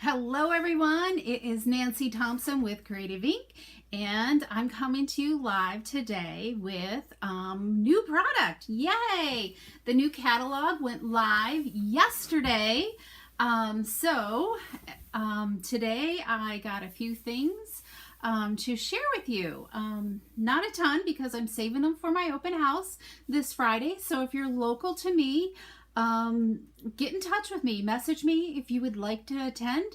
Hello everyone, it is Nancy Thompson with Creative Ink, and I'm coming to you live today with new product. Yay! The new catalog went live yesterday. Today I got a few things to share with you. Not a ton because I'm saving them for my open house this Friday. So if you're local to me, get in touch with me, message me if you would like to attend,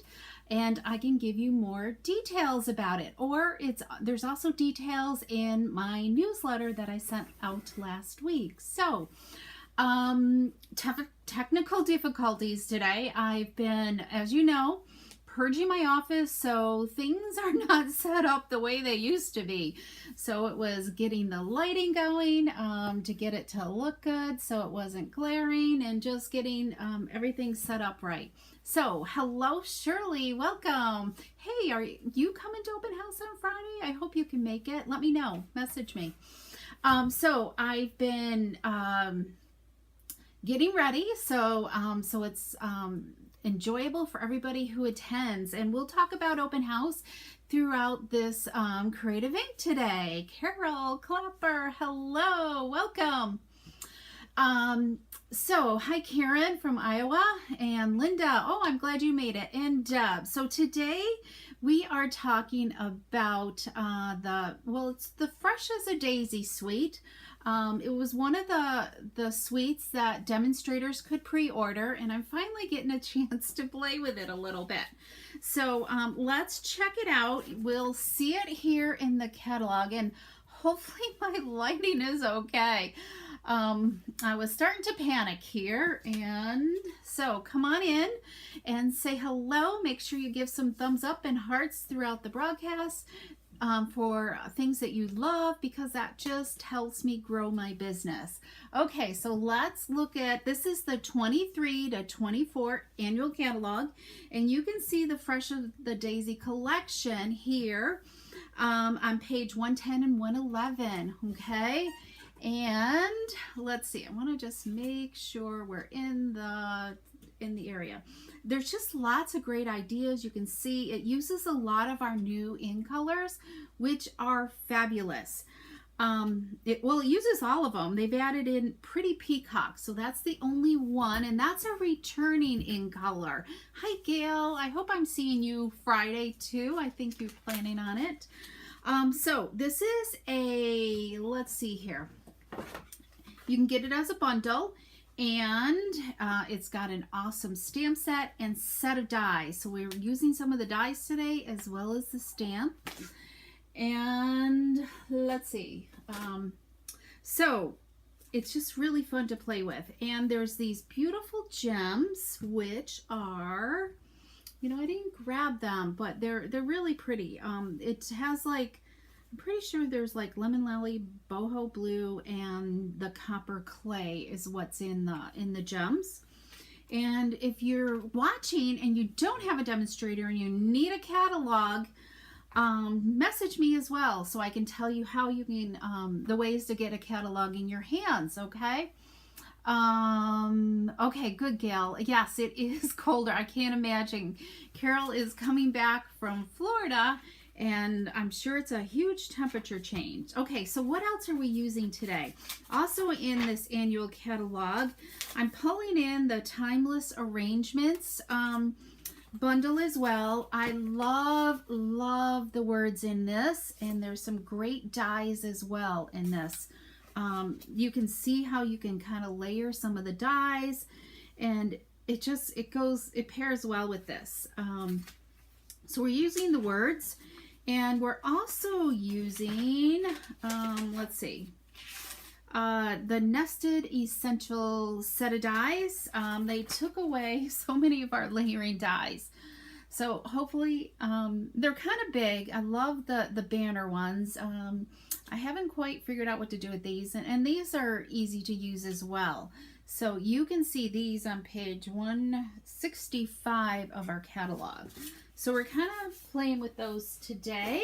and I can give you more details about it. Or there's also details in my newsletter that I sent out last week. So technical difficulties today. I've been, as you know, purging my office, so things are not set up the way they used to be. So it was getting the lighting going to get it to look good so it wasn't glaring, and just getting everything set up right. So hello Shirley, welcome. Hey, are you coming to open house on Friday? I hope you can make it. Let me know, message me. So I've been getting ready, so it's enjoyable for everybody who attends, and we'll talk about open house throughout this Creative Ink today. Carol Clapper, hello, welcome. So hi Karen from Iowa, and Linda, oh I'm glad you made it, and Deb. So today we are talking about it's the Fresh as a Daisy suite. It was one of the suites that demonstrators could pre-order, and I'm finally getting a chance to play with it a little bit. So let's check it out. We'll see it here in the catalog, and hopefully my lighting is okay. I was starting to panic here, and so come on in and say hello. Make sure you give some thumbs up and hearts throughout the broadcast for things that you love, because that just helps me grow my business. Okay, so let's look at, this is the 23 to 24 annual catalog, and you can see the Fresh of the Daisy collection here on page 110 and 111. Okay, and let's see, I want to just make sure we're in the area. There's just lots of great ideas. You can see it uses a lot of our new in colors, which are fabulous. It uses all of them. They've added in Pretty Peacock, so that's the only one, and that's a returning in color. Hi Gail, I hope I'm seeing you Friday too. I think you're planning on it. So this is a, let's see here. You can get it as a bundle, and it's got an awesome stamp set and set of dies. So we're using some of the dies today as well as the stamp. And let's see. So it's just really fun to play with. And there's these beautiful gems, which are, you know, I didn't grab them, but they're really pretty. It has like, I'm pretty sure there's like lemon lily, boho blue, and the copper clay is what's in the gems. And if you're watching and you don't have a demonstrator and you need a catalog, message me as well so I can tell you how you can, the ways to get a catalog in your hands, okay? Okay, good, Gail. Yes, it is colder. I can't imagine. Carol is coming back from Florida, and I'm sure it's a huge temperature change. Okay, so what else are we using today? Also in this annual catalog, I'm pulling in the Timeless Arrangements bundle as well. I love the words in this, and there's some great dies as well in this. You can see how you can kind of layer some of the dies, and it pairs well with this. So we're using the words. And we're also using, let's see, the Nested Essential set of dies. They took away so many of our layering dies. So hopefully, they're kind of big. I love the banner ones. I haven't quite figured out what to do with these. And these are easy to use as well. So you can see these on page 165 of our catalog. So we're kind of playing with those today.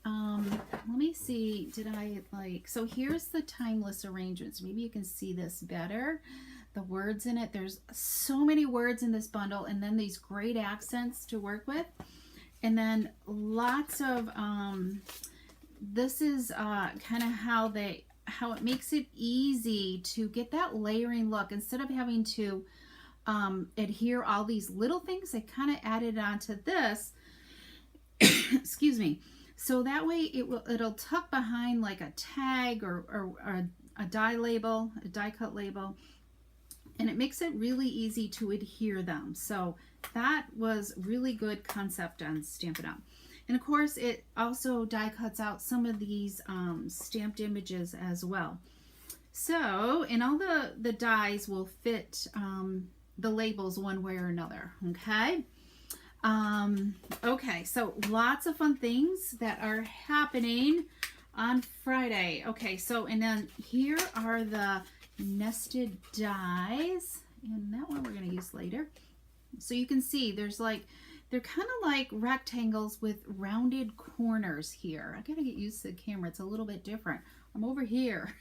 Let me see, so here's the Timeless Arrangements. Maybe you can see this better. the words in it. There's so many words in this bundle, and then these great accents to work with. And then lots of, this is kind of how it makes it easy to get that layering look. Instead of having to adhere all these little things, I kind of added onto this, excuse me. So that way it'll tuck behind like a tag or a die label, a die cut label, and it makes it really easy to adhere them. So that was really good concept on Stampin' Up. And of course, it also die cuts out some of these stamped images as well. So, and all the dies will fit the labels one way or another, okay? Okay, so lots of fun things that are happening on Friday. Okay, so, and then here are the nested dies, and that one we're going to use later. So you can see there's like, they're kind of like rectangles with rounded corners here. I gotta get used to the camera. It's a little bit different. I'm over here.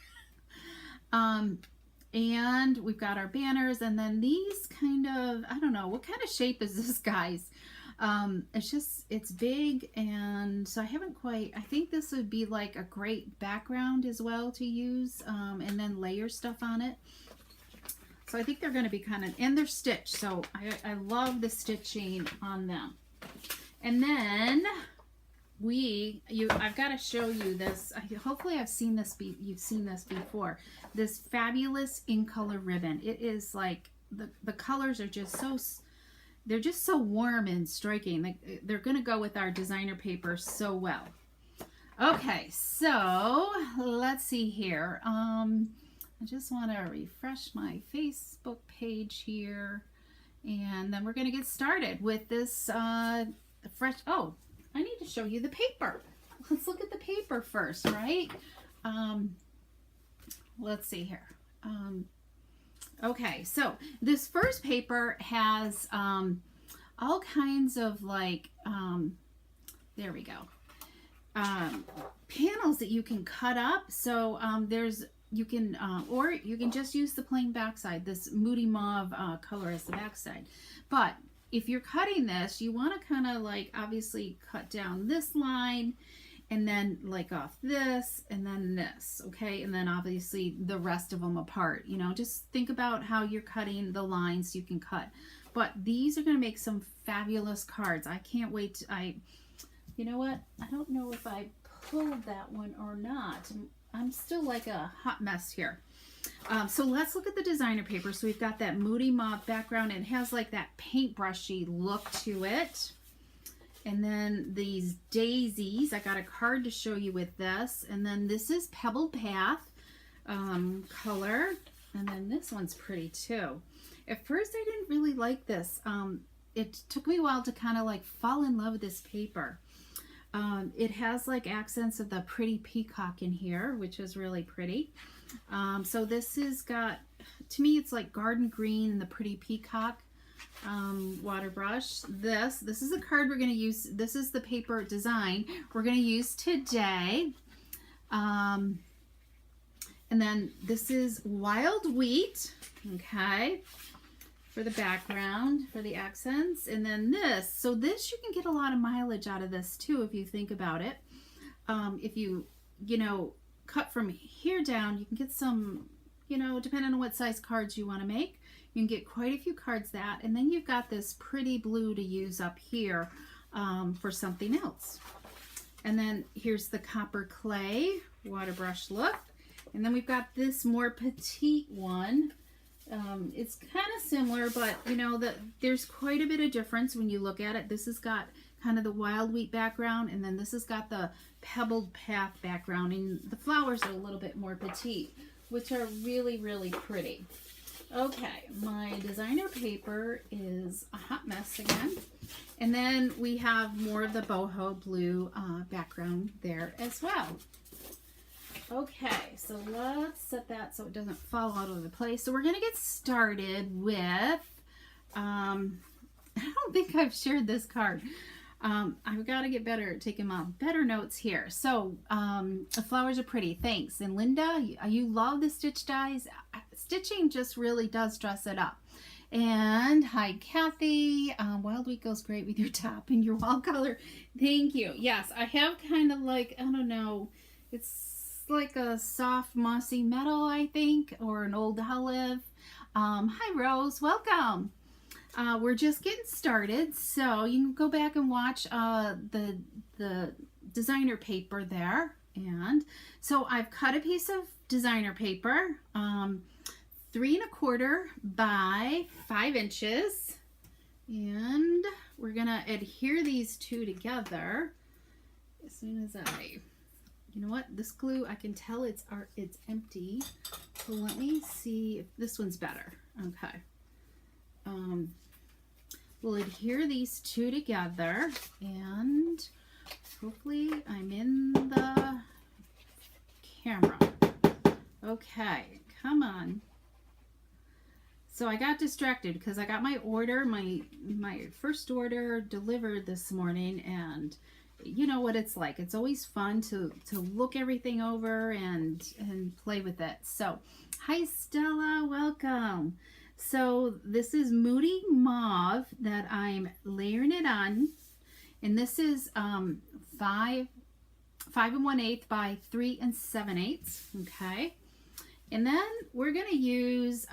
And we've got our banners, and then these kind of, I don't know, what kind of shape is this, guys? It's big, and so I haven't quite, I think this would be like a great background as well to use, and then layer stuff on it. So I think they're going to be kind of, and they're stitched, so I love the stitching on them. And then I've got to show you this. Hopefully you've seen this before. This fabulous in color ribbon. It is like, the colors are just so, they're just so warm and striking. They're going to go with our designer paper so well. Okay, so let's see here. I just want to refresh my Facebook page here, and then we're going to get started with this fresh, oh, I need to show you the paper. Let's look at the paper first, right? Let's see here. Okay, so this first paper has all kinds of like, there we go, panels that you can cut up. So you can, or you can just use the plain backside, this moody mauve color as the backside. But if you're cutting this, you want to kind of like obviously cut down this line, and then like off this, and then this, okay? And then obviously the rest of them apart, you know, just think about how you're cutting the lines you can cut. But these are going to make some fabulous cards. I can't wait to, you know what? I don't know if I pulled that one or not. I'm still like a hot mess here. So let's look at the designer paper. So we've got that moody mauve background. It has like that paintbrushy look to it. And then these daisies, I got a card to show you with this. And then this is Pebbled Path color. And then this one's pretty too. At first I didn't really like this. It took me a while to kind of like fall in love with this paper. It has like accents of the pretty peacock in here, which is really pretty. So this has got, to me, it's like garden green and the pretty peacock water brush. This is the card we're going to use. This is the paper design we're going to use today. And then this is wild wheat, okay, for the background, for the accents. And then this, so this, you can get a lot of mileage out of this too, if you think about it. If you know, cut from here down, you can get some, you know, depending on what size cards you want to make, you can get quite a few cards that, and then you've got this pretty blue to use up here for something else. And then here's the copper clay water brush look. And then we've got this more petite one. It's kind of similar, but you know, there's quite a bit of difference when you look at it. This has got kind of the wild wheat background, and then this has got the pebbled path background, and the flowers are a little bit more petite, which are really, really pretty. Okay, my designer paper is a hot mess again. And then we have more of the boho blue background there as well. Okay, so let's set that so it doesn't fall all over the place. So we're going to get started with, I don't think I've shared this card. I've got to get better at taking my better notes here. So the flowers are pretty. Thanks. And Linda, you love the stitch dies. Stitching just really does dress it up. And hi, Kathy. Wild Wheat goes great with your top and your wall color. Thank you. Yes, I have kind of like, I don't know, it's like a soft mossy metal, I think, or an old olive. Hi, Rose. Welcome. We're just getting started, so you can go back and watch the designer paper there. And so I've cut a piece of designer paper, 3 1/4 by 5 inches, and we're gonna adhere these two together as soon as you know what, this glue, I can tell it's empty, so let me see if this one's better. Okay. We'll adhere these two together, and hopefully I'm in the camera. Okay, come on. So I got distracted because I got my order, my first order delivered this morning, and you know what it's like. It's always fun to look everything over and play with it. So, hi Stella, welcome. So this is Moody Mauve that I'm layering it on, and this is 5 1/8 by 3 7/8. Okay, and then we're gonna use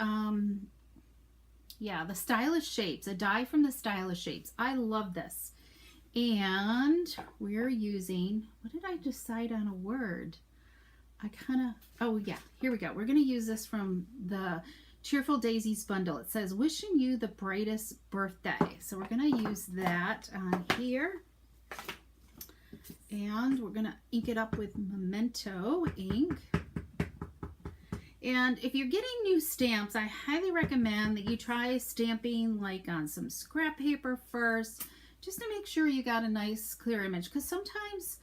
the Stylish Shapes, a die from the Stylish Shapes. I love this, and we're using, what did I decide on a word? Oh yeah, here we go. We're gonna use this from the Cheerful Daisies bundle. It says, wishing you the brightest birthday. So we're going to use that on here. And we're going to ink it up with Memento ink. And if you're getting new stamps, I highly recommend that you try stamping like on some scrap paper first, just to make sure you got a nice clear image. Because sometimes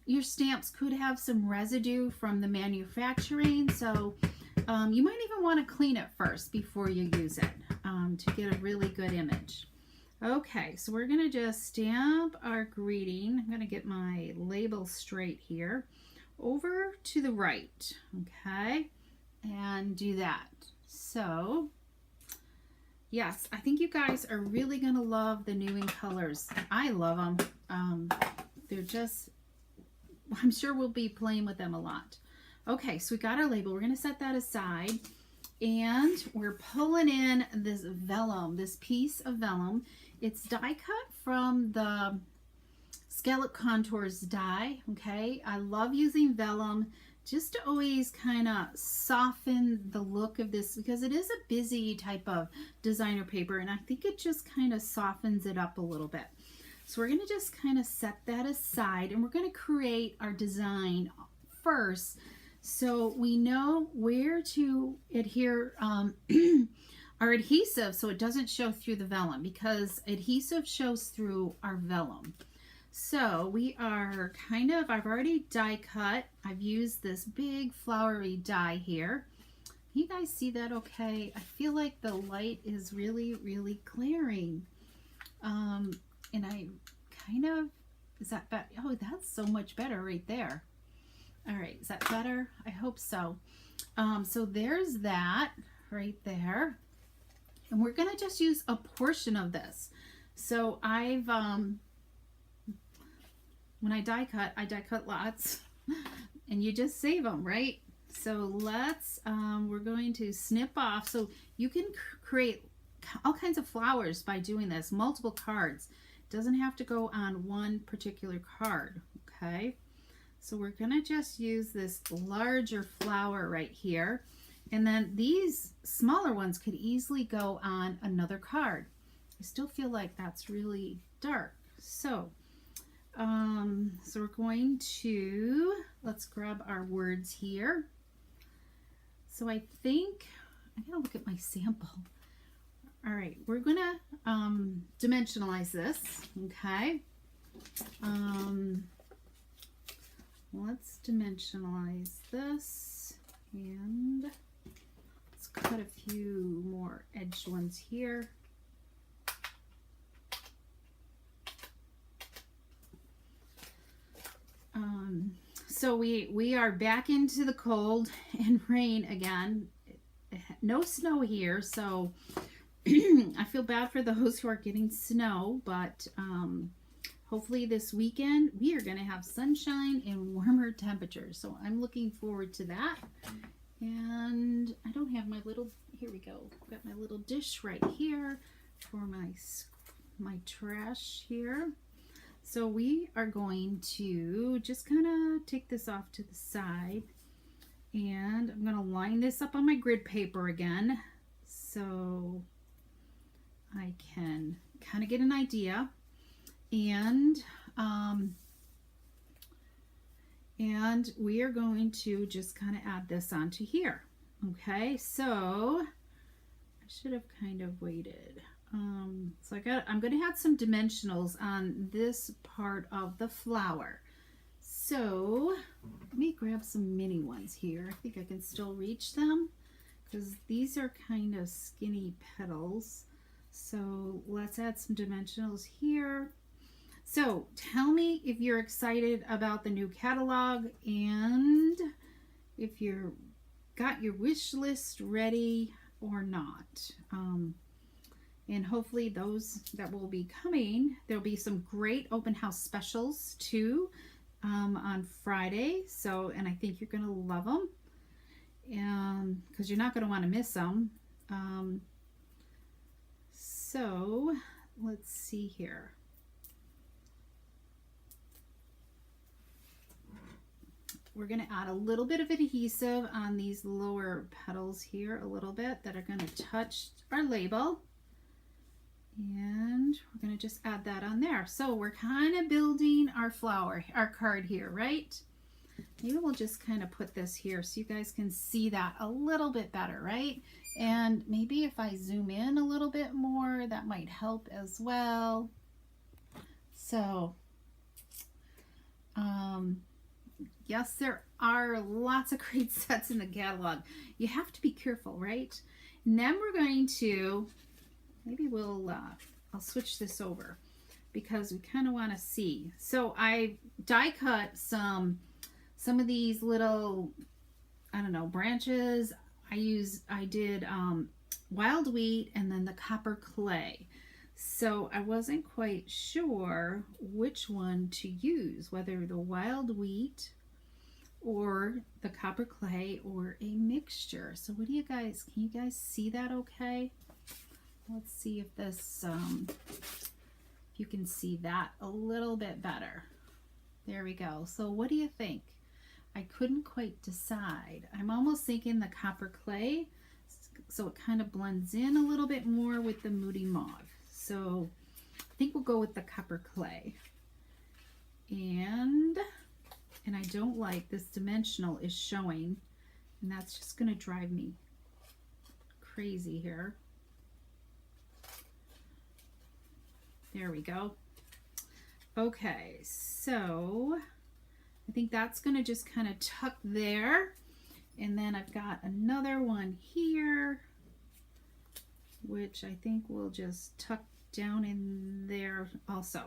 your stamps could have some residue from the manufacturing. So you might even want to clean it first before you use it to get a really good image. Okay, so we're going to just stamp our greeting. I'm going to get my label straight here over to the right, okay, and do that. So, yes, I think you guys are really going to love the new in colors. I love them. They're just, I'm sure we'll be playing with them a lot. Okay, so we got our label. We're going to set that aside, and we're pulling in this vellum, this piece of vellum. It's die cut from the Scallop Contours die, okay? I love using vellum just to always kind of soften the look of this, because it is a busy type of designer paper, and I think it just kind of softens it up a little bit. So we're going to just kind of set that aside, and we're going to create our design first, so we know where to adhere our adhesive so it doesn't show through the vellum, because adhesive shows through our vellum. So we are I've already die cut. I've used this big flowery die here. You guys see that okay? I feel like the light is really, really glaring. And I is that better? Oh, that's so much better right there. All right, is that better? I hope so. So there's that right there. And we're gonna just use a portion of this. So I've, when I die cut lots, and you just save them, right? So let's, we're going to snip off. So you can create all kinds of flowers by doing this, multiple cards. It doesn't have to go on one particular card, okay? So we're gonna just use this larger flower right here. And then these smaller ones could easily go on another card. I still feel like that's really dark. So, so we're going to, let's grab our words here. So I think, I gotta look at my sample. All right, we're gonna dimensionalize this, okay? Let's dimensionalize this, and let's cut a few more edged ones here. so we are back into the cold and rain again. No snow here, so I feel bad for those who are getting snow, but hopefully this weekend we are going to have sunshine and warmer temperatures. So I'm looking forward to that. And I don't have my little, here we go. I've got my little dish right here for my trash here. So we are going to just kind of take this off to the side, and I'm going to line this up on my grid paper again so I can kind of get an idea. And we are going to just kind of add this onto here. Okay, so I should have kind of waited. So I'm going to add some dimensionals on this part of the flower. So let me grab some mini ones here. I think I can still reach them because these are kind of skinny petals. So let's add some dimensionals here. So tell me if you're excited about the new catalog and if you're got your wish list ready or not. And hopefully those that will be coming, there'll be some great open house specials too on Friday. So, and I think you're going to love them because you're not going to want to miss them. So let's see here. We're going to add a little bit of adhesive on these lower petals here, a little bit that are going to touch our label. And we're going to just add that on there. So we're kind of building our flower, our card here, right? Maybe we'll just kind of put this here so you guys can see that a little bit better, right? And maybe if I zoom in a little bit more, that might help as well. So, yes, there are lots of great sets in the catalog. You have to be careful, right? And then we're going to, maybe I'll switch this over because we kind of want to see. So I die cut some of these little, I don't know, branches. I did wild wheat and then the copper clay. So I wasn't quite sure which one to use, whether the wild wheat or the copper clay or a mixture. So what do you guys, can you guys see that okay? Let's see if this, if you can see that a little bit better. There we go. So what do you think? I couldn't quite decide. I'm almost thinking the copper clay, so it kind of blends in a little bit more with the Moody Mauve. So I think we'll go with the copper clay. And I don't like this dimensional is showing, and that's just going to drive me crazy here. There we go. Okay, so I think that's going to just kind of tuck there. And then I've got another one here, which I think will just tuck down in there also.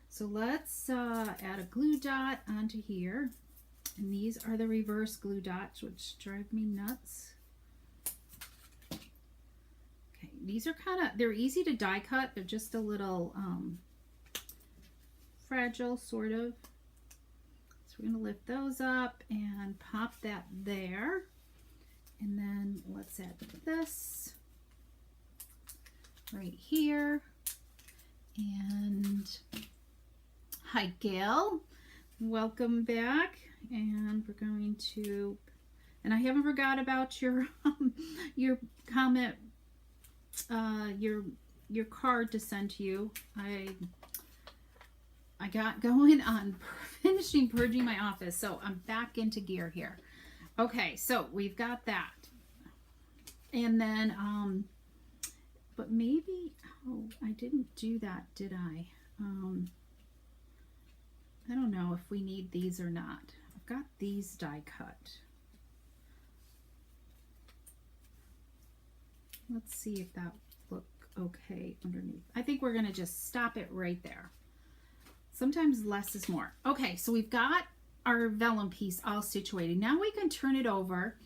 So let's add a glue dot onto here. And these are the reverse glue dots, which drive me nuts. Okay, these are kind of, they're easy to die cut. They're just a little fragile, sort of. So we're going to lift those up and pop that there. And then let's add this right here. And hi, Gail. Welcome back. And we're going to, and I haven't forgot about your comment, your card to send to you. I got going on finishing purging my office, so I'm back into gear here. Okay, so we've got that. And then, but maybe, oh, I didn't do that, did I? I don't know if we need these or not. I've got these die cut. Let's see if that look okay underneath. I think we're gonna just stop it right there. Sometimes less is more. Okay, so we've got our vellum piece all situated. Now we can turn it over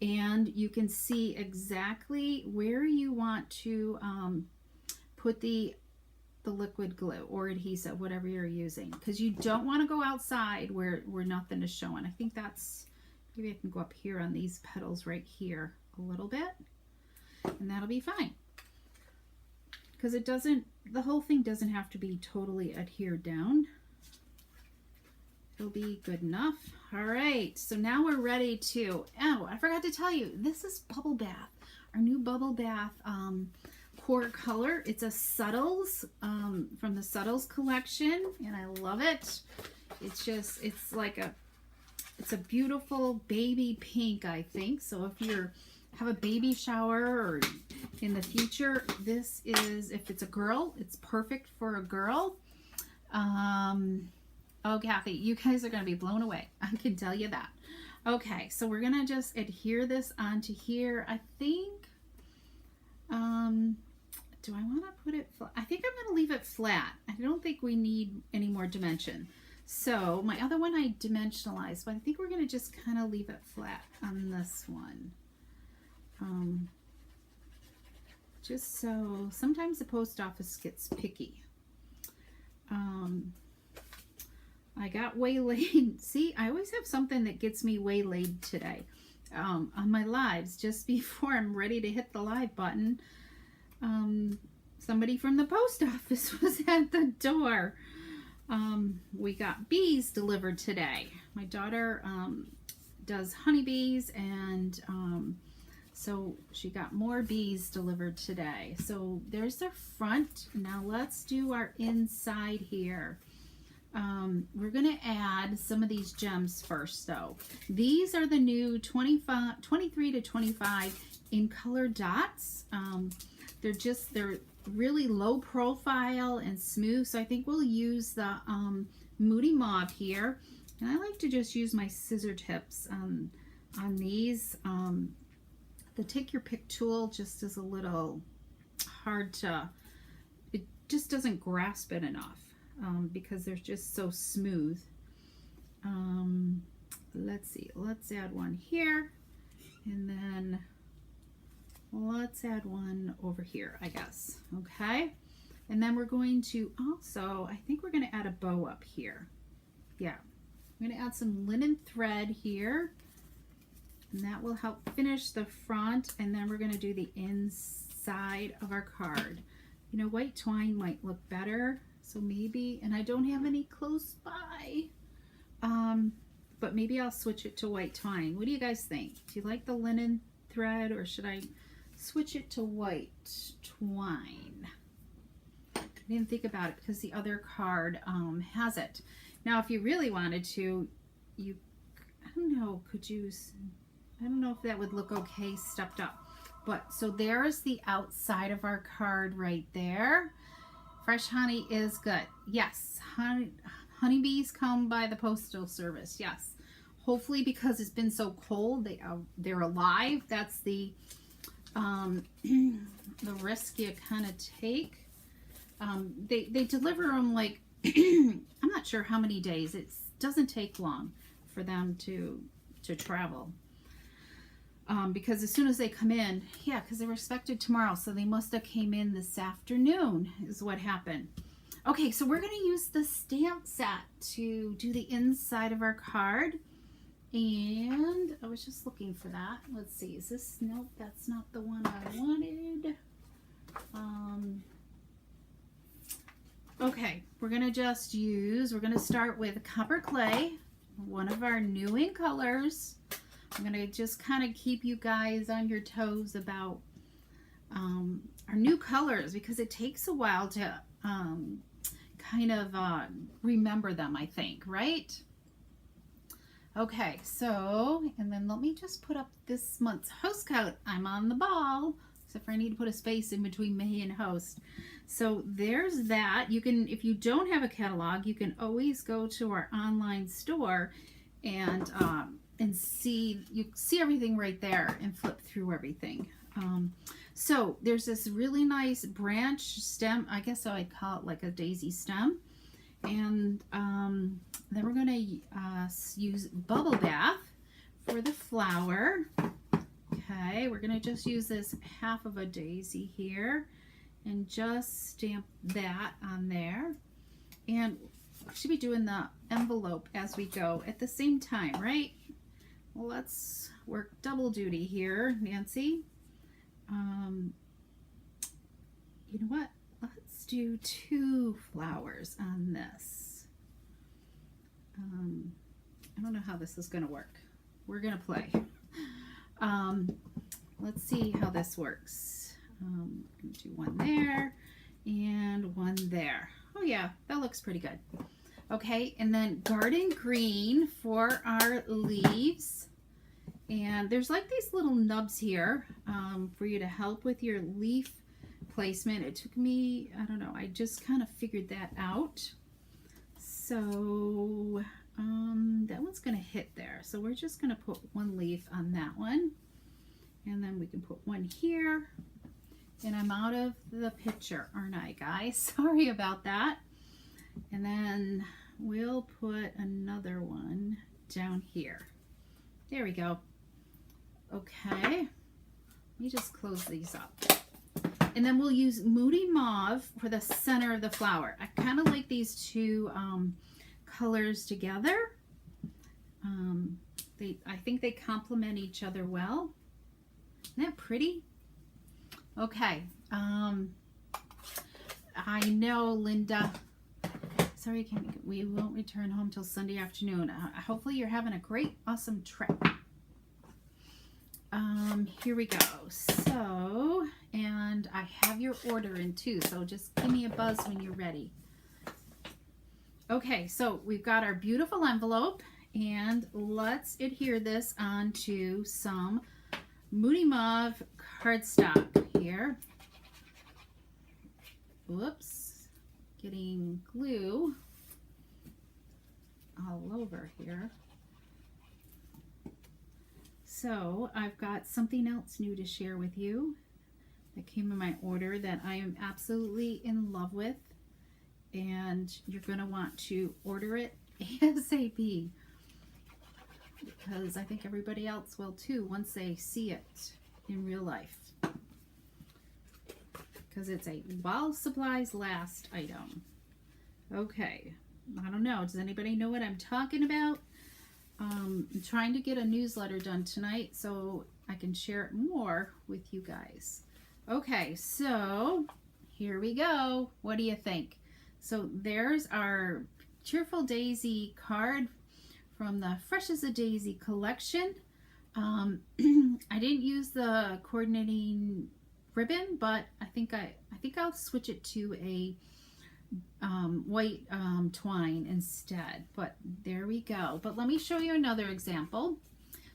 and you can see exactly where you want to put the liquid glue or adhesive, whatever you're using, because you don't want to go outside where nothing is showing. I think that's, maybe I can go up here on these petals right here a little bit, and that'll be fine, because it doesn't, the whole thing doesn't have to be totally adhered down. It'll be good enough. All right, so now we're ready to, oh, I forgot to tell you, this is Bubble Bath, our new Bubble Bath core color. It's a Subtles from the Subtles collection, and I love it. It's just, it's like a, it's a beautiful baby pink, I think. So if you're have a baby shower or in the future, this is, if it's a girl, it's perfect for a girl. Oh, Kathy, you guys are going to be blown away. I can tell you that. Okay, so we're going to just adhere this onto here. I think, do I want to put it flat? I think I'm going to leave it flat. I don't think we need any more dimension. So my other one I dimensionalized, but I think we're going to just kind of leave it flat on this one. Just so, sometimes the post office gets picky. I got waylaid. See, I always have something that gets me waylaid today on my lives. Just before I'm ready to hit the live button, somebody from the post office was at the door. We got bees delivered today. My daughter does honeybees, and so she got more bees delivered today. So there's the front. Now let's do our inside here. We're going to add some of these gems first though. These are the new 23 to 25 in color dots. They're really low profile and smooth. So I think we'll use the Moody Mauve here. And I like to just use my scissor tips on these. The Take Your Pick tool just is a little hard to, it just doesn't grasp it enough. Because they're just so smooth. Let's see, let's add one here, and then let's add one over here, I guess. Okay, and then we're going to also, I think we're going to add a bow up here. Yeah, I'm going to add some linen thread here, and that will help finish the front, and then we're going to do the inside of our card. You know, white twine might look better. So maybe, and I don't have any close by, but maybe I'll switch it to white twine. What do you guys think? Do you like the linen thread, or should I switch it to white twine? I didn't think about it because the other card has it. Now, if you really wanted to, you, I don't know, could use, I don't know if that would look okay stepped up. But so there's the outside of our card right there. Fresh honey is good. Yes, honeybees come by the postal service. Yes, hopefully because it's been so cold, they're alive. That's the the risk you kind of take. They deliver them like I'm not sure how many days. It doesn't take long for them to travel. Because as soon as they come in, yeah, because they were expected tomorrow, so they must have came in this afternoon is what happened. Okay, so we're going to use the stamp set to do the inside of our card. And I was just looking for that. Let's see, is this, nope, that's not the one I wanted. Okay, we're going to just use, we're going to start with copper clay, one of our new in colors. I'm going to just kind of keep you guys on your toes about our new colors, because it takes a while to kind of remember them, I think, right? Okay, so, and then let me just put up this month's host code. I'm on the ball, except for I need to put a space in between May and host. So there's that. You can, if you don't have a catalog, you can always go to our online store and see, you see everything right there and flip through everything. So there's this really nice branch stem, I guess I'd call it like a daisy stem, And then we're going to use bubble bath for the flower. Okay, we're going to just use this half of a daisy here and just stamp that on there. And we should be doing the envelope as we go at the same time, right? Well, let's work double duty here, Nancy. You know what? Let's do 2 flowers on this. I don't know how this is going to work. We're going to play. Let's see how this works. I'm going to do 1 there and 1 there. Oh yeah, that looks pretty good. Okay, and then garden green for our leaves. And there's like these little nubs here for you to help with your leaf placement. It took me, I don't know, I just kind of figured that out. So that one's going to hit there. So we're just going to put 1 leaf on that one. And then we can put 1 here. And I'm out of the picture, aren't I, guys? Sorry about that. And then we'll put another one down here. There we go. Okay. Let me just close these up. And then we'll use Moody Mauve for the center of the flower. I kind of like these 2 colors together. I think they complement each other well. Isn't that pretty? Okay. I know, Linda. Sorry, we won't return home till Sunday afternoon. Hopefully you're having a great, awesome trip. Here we go. So, and I have your order in too, so just give me a buzz when you're ready. Okay, so we've got our beautiful envelope, and let's adhere this onto some Moody Mauve cardstock here. Whoops, getting glue all over here. So I've got something else new to share with you that came in my order that I am absolutely in love with, and you're going to want to order it ASAP, because I think everybody else will too once they see it in real life, because it's a while supplies last item. Okay, I don't know, does anybody know what I'm talking about? I'm trying to get a newsletter done tonight so I can share it more with you guys. Okay, so here we go. What do you think? So there's our Cheerful Daisy card from the Fresh as a Daisy collection. I didn't use the coordinating ribbon, but I think I'll switch it to a white twine instead. But there we go. But let me show you another example.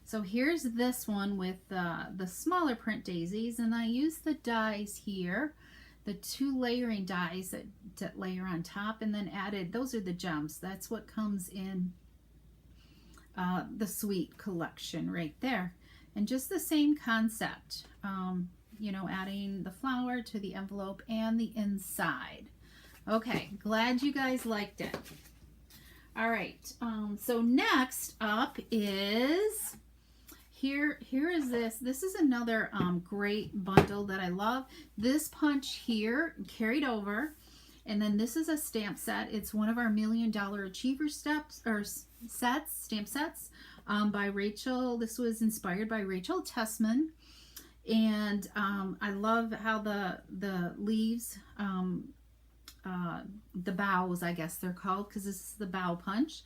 So here's this one with the smaller print daisies, and I used the dies here, the 2 layering dies that layer on top, and then added, those are the gems. That's what comes in the Sweet collection right there. And just the same concept, you know, adding the flower to the envelope and the inside. Okay, glad you guys liked it. All right, so next up is, here is this. This is another great bundle that I love. This punch here carried over, and then this is a stamp set. It's one of our $1 Million Achiever stamp sets by Rachel. This was inspired by Rachel Tessman. And I love how the leaves, the bows, I guess they're called, because this is the bow punch,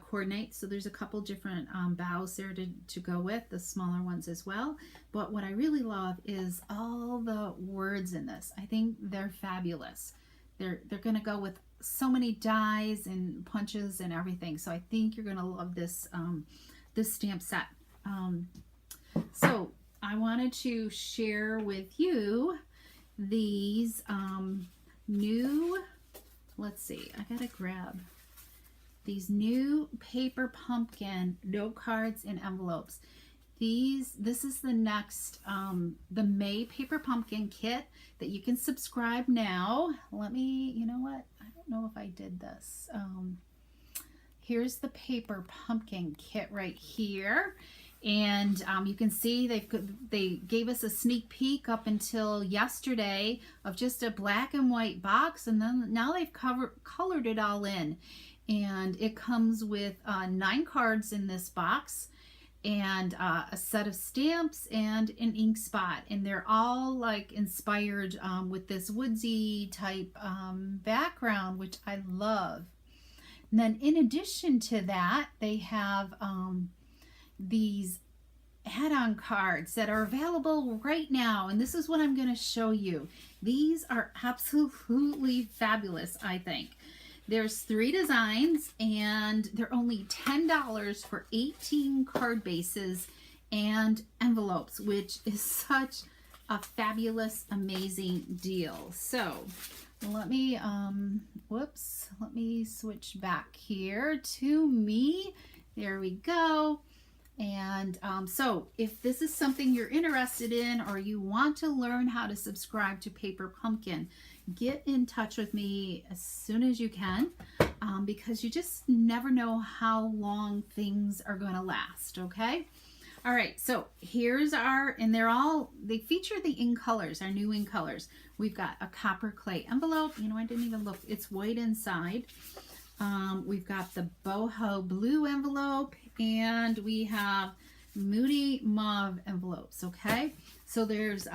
coordinate. So there's a couple different bows there to go with, the smaller ones as well. But what I really love is all the words in this. I think they're fabulous. They're going to go with so many dies and punches and everything. So I think you're going to love this this stamp set. So I wanted to share with you these new, let's see, I gotta grab these new paper pumpkin note cards and envelopes. this is the next, the May Paper Pumpkin kit that you can subscribe now. Let me, you know what? I don't know if I did this. Here's the Paper Pumpkin kit right here. And you can see they gave us a sneak peek up until yesterday of just a black and white box, and then now they've colored it all in. And it comes with 9 cards in this box, and a set of stamps and an ink spot, and they're all like inspired with this woodsy type background, which I love. And then in addition to that, they have these add-on cards that are available right now, and this is what I'm going to show you. These are absolutely fabulous, I think. There's 3 designs, and they're only $10 for 18 card bases and envelopes, which is such a fabulous, amazing deal. So let me, let me switch back here to me. There we go. And so if this is something you're interested in, or you want to learn how to subscribe to Paper Pumpkin, get in touch with me as soon as you can, because you just never know how long things are going to last. Okay. All right. So here's our, and they feature the ink colors, our new ink colors. We've got a copper clay envelope. You know, I didn't even look. It's white inside. We've got the boho blue envelope, and we have moody mauve envelopes. Okay. So there's,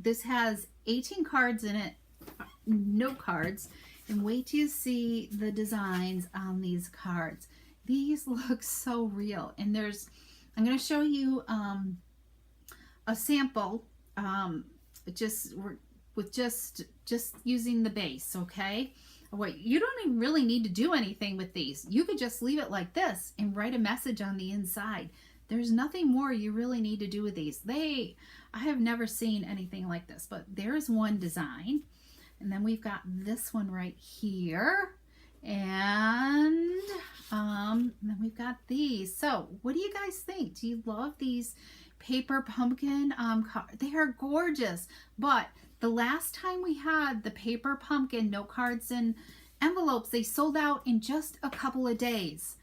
this has 18 cards in it, note cards, and wait till you see the designs on these cards. These look so real. And I'm going to show you a sample, just using the base. Okay. What, you don't even really need to do anything with these. You could just leave it like this and write a message on the inside. There's nothing more you really need to do with these. I have never seen anything like this, but there's one design. And then we've got this one right here. And then we've got these. So what do you guys think? Do you love these Paper Pumpkin cards? They are gorgeous. But the last time we had the Paper Pumpkin note cards and envelopes, they sold out in just a couple of days.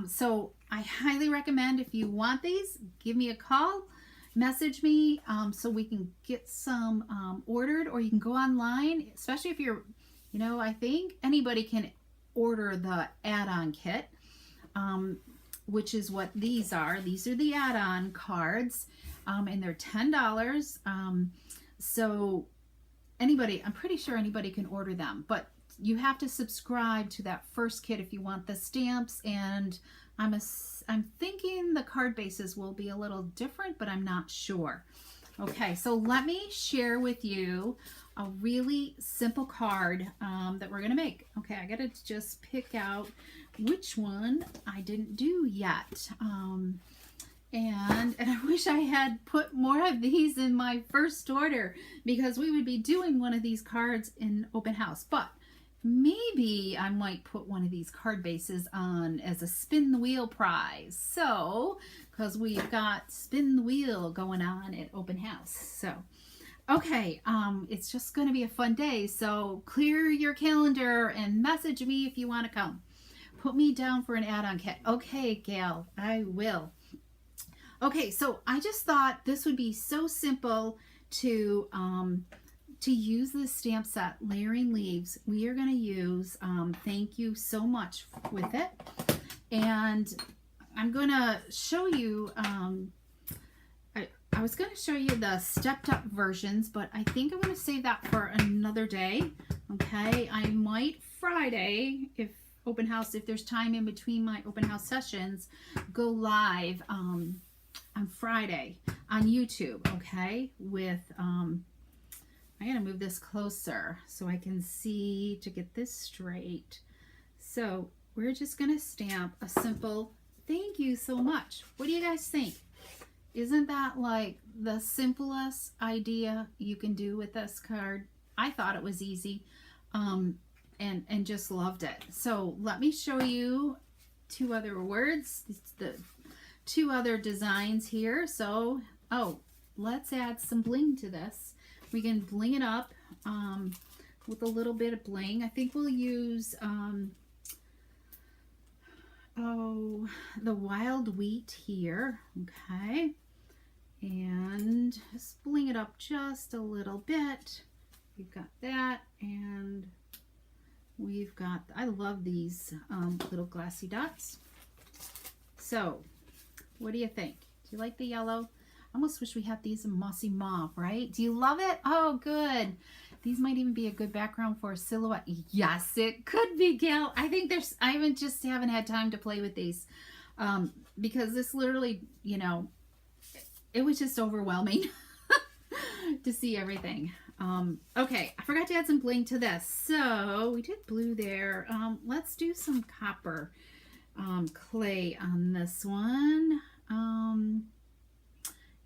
So I highly recommend, if you want these, give me a call. Message me so we can get some ordered, or you can go online, especially if you're, you know, I think anybody can order the add-on kit, which is what these are. These are the add-on cards, and they're $10. So anybody, I'm pretty sure anybody can order them, but you have to subscribe to that first kit if you want the stamps, and I'm thinking the card bases will be a little different, but I'm not sure. Okay, so let me share with you a really simple card that we're gonna make. Okay, I gotta just pick out which one I didn't do yet. And I wish I had put more of these in my first order, because we would be doing one of these cards in open house. But maybe I might put one of these card bases on as a spin the wheel prize. So, because we've got spin the wheel going on at open house. So, okay, it's just going to be a fun day. So clear your calendar and message me if you want to come. Put me down for an add-on kit. Okay, Gail, I will. Okay, so I just thought this would be so simple to use this stamp set, Layering Leaves. We are going to use Thank You So Much with it. And I'm going to show you, I was going to show you the stepped up versions, but I think I'm going to save that for another day. Okay, I might Friday, if open house, if there's time in between my open house sessions, go live on Friday on YouTube, okay, with, I gotta move this closer so I can see to get this straight. So we're just gonna stamp a simple thank you so much. What do you guys think? Isn't that like the simplest idea you can do with this card? I thought it was easy, and just loved it. So let me show you 2 other words. It's the two other designs here. So, oh, let's add some bling to this. We can bling it up with a little bit of bling. I think we'll use, the wild wheat here. Okay. And just bling it up just a little bit. We've got that, and we've got, I love these little glassy dots. So, what do you think? Do you like the yellow? I almost wish we had these in mossy mauve, right? Do you love it? Oh, good. These might even be a good background for a silhouette. Yes, it could be, Gail. I think there's, I haven't had time to play with these because this literally, you know, it was just overwhelming to see everything. Okay, I forgot to add some bling to this. So we did blue there. Let's do some copper clay on this one.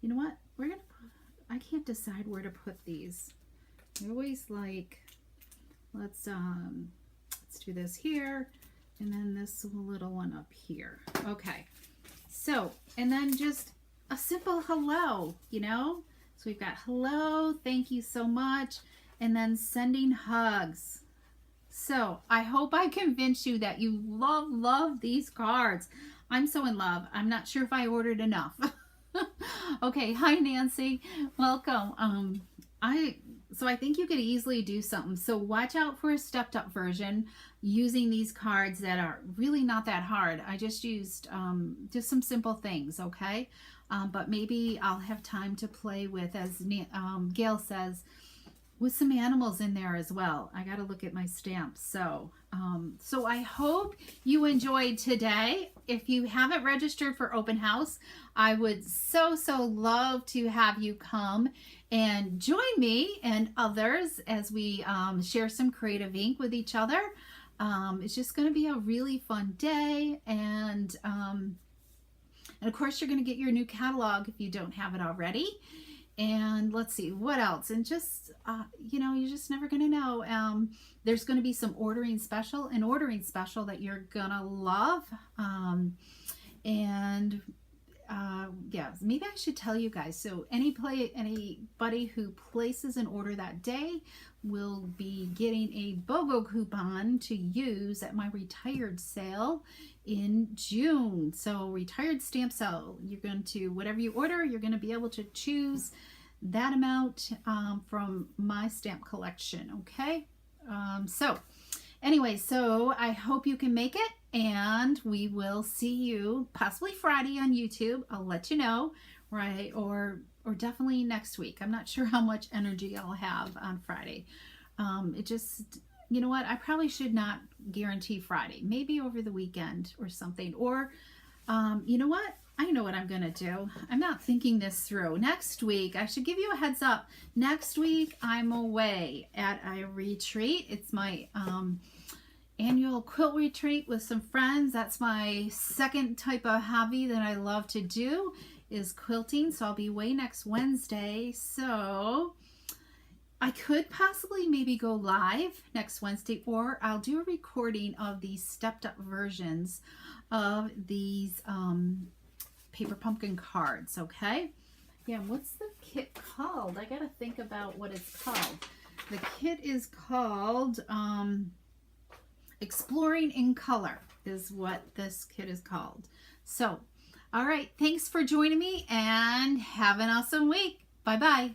You know what? We're gonna put, I can't decide where to put these. I always like, let's do this here, and then this little one up here. Okay, so, and then just a simple hello, you know? So we've got hello, thank you so much, and then sending hugs. So I hope I convinced you that you love these cards. I'm so in love. I'm not sure if I ordered enough. Okay, hi Nancy, welcome. So I think you could easily do something. So watch out for a stepped up version using these cards that are really not that hard. I just used just some simple things, okay? But maybe I'll have time to play with, as Gail says, with some animals in there as well. I got to look at my stamps. So, so I hope you enjoyed today. If you haven't registered for open house, I would so love to have you come and join me and others as we share some creative ink with each other. It's just going to be a really fun day, and of course you're going to get your new catalog if you don't have it already. And let's see what else, and just you know, you're just never going to know. There's going to be some ordering special that you're gonna love. And yeah, maybe I should tell you guys. So anybody who places an order that day will be getting a BOGO coupon to use at my retired sale in June. So retired stamp sale, you're going to, whatever you order, you're going to be able to choose that amount from my stamp collection. Okay. So anyway, so I hope you can make it, and we will see you possibly Friday on YouTube. I'll let you know, right? Or definitely next week. I'm not sure how much energy I'll have on Friday. It just, you know what? I probably should not guarantee Friday. Maybe over the weekend or something. Or, you know what? I know what I'm going to do. I'm not thinking this through. Next week, I should give you a heads up. Next week, I'm away at a retreat. It's my annual quilt retreat with some friends. That's my second type of hobby that I love to do, is quilting. So I'll be away next Wednesday. So I could possibly maybe go live next Wednesday, or I'll do a recording of these stepped up versions of these paper pumpkin cards. Okay. Yeah. What's the kit called? I got to think about what it's called. The kit is called Exploring in Color is what this kit is called. So, all right. Thanks for joining me, and have an awesome week. Bye-bye.